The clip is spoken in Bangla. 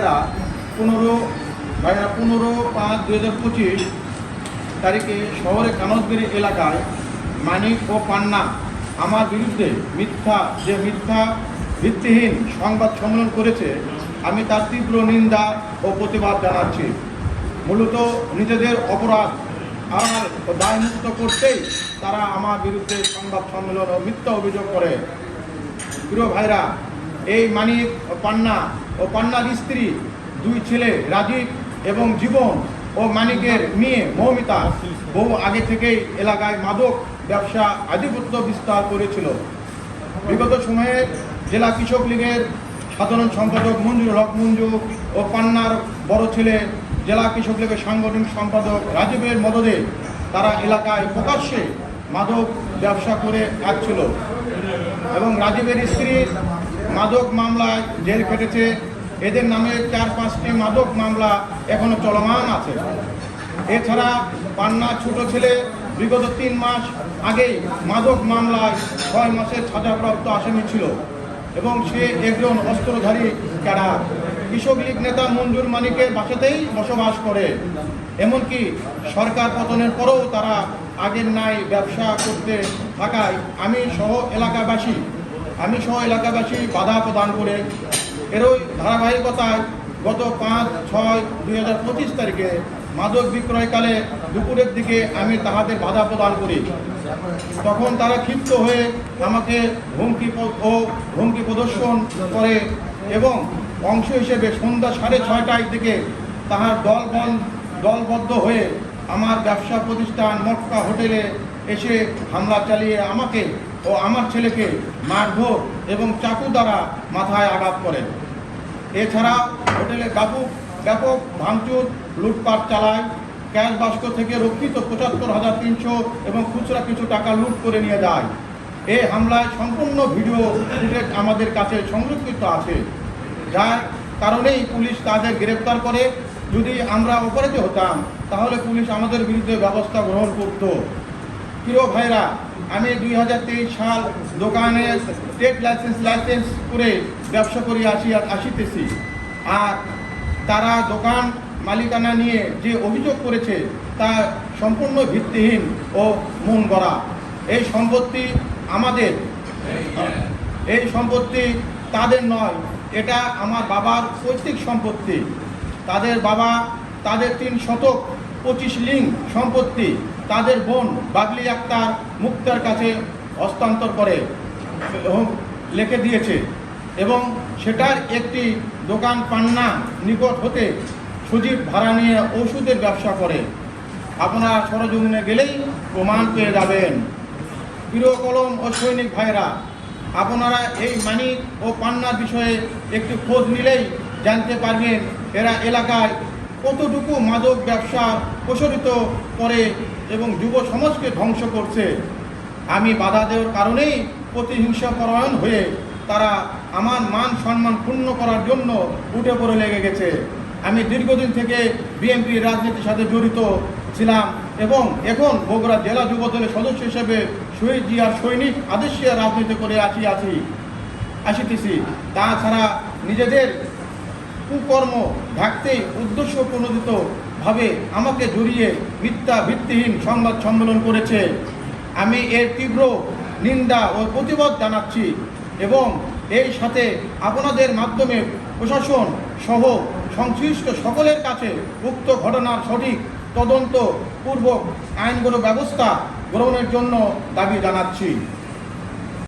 15/5/2025 তারিখে শহরে কানজবেড়ি এলাকায় মানিক ও পান্না আমার বিরুদ্ধে মিথ্যা ভিত্তিহীন সংবাদ সম্মেলন করেছে। আমি তার তীব্র নিন্দা ও প্রতিবাদ জানাচ্ছি। মূলত নিজেদের অপরাধ আর দায়মুক্ত করতেই তারা আমার বিরুদ্ধে সংবাদ সম্মেলন ও মিথ্যা অভিযোগ করে। প্রিয় ভাইরা, এই মানিক ও পান্নার স্ত্রী, দুই ছেলে রাজীব এবং জীবন ও মানিকের মেয়ে মৌমিতা বহু আগে থেকেই এলাকায় মাদক ব্যবসা আধিপত্য বিস্তার করেছিল। বিগত সময়ে জেলা কৃষক লীগের সাধারণ সম্পাদক মঞ্জুর হক মঞ্জু ও পান্নার বড় ছেলে জেলা কৃষক লীগের সাংগঠনিক সম্পাদক রাজীবের মদদে তারা এলাকায় প্রকাশ্যে মাদক ব্যবসা করে আসছিল এবং রাজীবের স্ত্রী মাদক মামলায় জেল খেটেছে। এদের নামে 4-5টি মাদক মামলা এখনো চলমান আছে। এছাড়া পান্নার ছোট ছেলে বিগত 3 মাস আগেই মাদক মামলায় 6 মাসের সাজাপ্রাপ্ত আসামি ছিল এবং সে একজন অস্ত্রধারী ক্যাডার। কৃষক লীগ নেতা মঞ্জুর মানিকের বাসাতেই বসবাস করে। এমনকি সরকার পতনের পরেও তারা আগের ন্যায় ব্যবসা করতে থাকায় আমি সহ এলাকাবাসী বাধা প্রদান করে এরই ধারাবাহিকতায় গত 5/6/2025 তারিখে মাদক বিক্রয়কালে দুপুরের দিকে আমি তাহাদের বাধা প্রদান করি। তখন তারা ক্ষিপ্ত হয়ে আমাকে হুমকি প্রদর্শন করে এবং অংশ হিসেবে সন্ধ্যা 6:30টার দিকে তাহার দলবদ্ধ হয়ে আমার ব্যবসা প্রতিষ্ঠান মক্কা হোটেলে এসে হামলা চালিয়ে আমাকে ও আমার ছেলেকে মারধর এবং চাকু দ্বারা মাথায় আঘাত করে। এছাড়া হোটেলে ব্যাপক ভাঙচুর লুটপাট চালায়। ক্যাশ বাস্ক থেকে রক্ষিত 75,300 এবং খুচরা কিছু টাকা লুট করে নিয়ে যায়। এই হামলায় সম্পূর্ণ ভিডিও ফুটেজ আমাদের কাছে সংরক্ষিত আছে, যার কারণেই পুলিশ তাদের গ্রেপ্তার করে। যদি আমরা অপরাধী হতাম তাহলে পুলিশ আমাদের বিরুদ্ধে ব্যবস্থা গ্রহণ করত। প্রিয় ভাইরা, আমি 2023 সাল দোকানে স্টেট লাইসেন্স করে ব্যবসা করে আসিতেছি। আর তারা দোকান মালিকানা নিয়ে যে অভিযোগ করেছে তা সম্পূর্ণ ভিত্তিহীন ও মন গড়া। এই সম্পত্তি আমাদের, এই সম্পত্তি তাদের নয়, এটা আমার বাবার পৈতৃক সম্পত্তি। তাদের বাবা তাদের 3 শতক 25 লিং সম্পত্তি তাদের বোন বাগলি আক্তার মুক্তার কাছে হস্তান্তর করে লিখে দিয়েছে এবং সেটার একটি দোকান পান্না নিকট হতে সুজির ভাড়া নিয়ে ওষুধের ব্যবসা করে। আপনারা সরজমিনে গেলেই প্রমাণ পেয়ে যাবেন। প্রিয় কলম ও সৈনিক ভাইরা, আপনারা এই মানিক ও পান্নার বিষয়ে একটু খোঁজ নিলেই জানতে পারবেন এরা এলাকায় কতটুকু মাদক ব্যবসা প্রসারিত করে এবং যুব সমাজকে ধ্বংস করছে। আমি বাধা দেওয়ার কারণেই প্রতিহিংসাপরায়ণ হয়ে তারা আমার মান সম্মান ক্ষুণ্ণ করার জন্য উঠে পড়ে লেগে গেছে। আমি দীর্ঘদিন থেকে বিএনপির রাজনীতির সাথে জড়িত ছিলাম এবং এখন বগুড়া জেলা যুব দলের সদস্য হিসেবে শহীদ জিয়ার সৈনিক আদর্শে রাজনীতি করে আসিতেছি। তাছাড়া নিজেদের কুকর্ম ঢাকতেই উদ্দেশ্য প্রণোদিতভাবে আমাকে জড়িয়ে মিথ্যা ভিত্তিহীন সংবাদ সম্মেলন করেছে। আমি এর তীব্র নিন্দা ও প্রতিবাদ জানাচ্ছি এবং এই সাথে আপনাদের মাধ্যমে প্রশাসন সহ সংশ্লিষ্ট সকলের কাছে উক্ত ঘটনার সঠিক তদন্ত পূর্বক আইনগত ব্যবস্থা গ্রহণের জন্য দাবি জানাচ্ছি।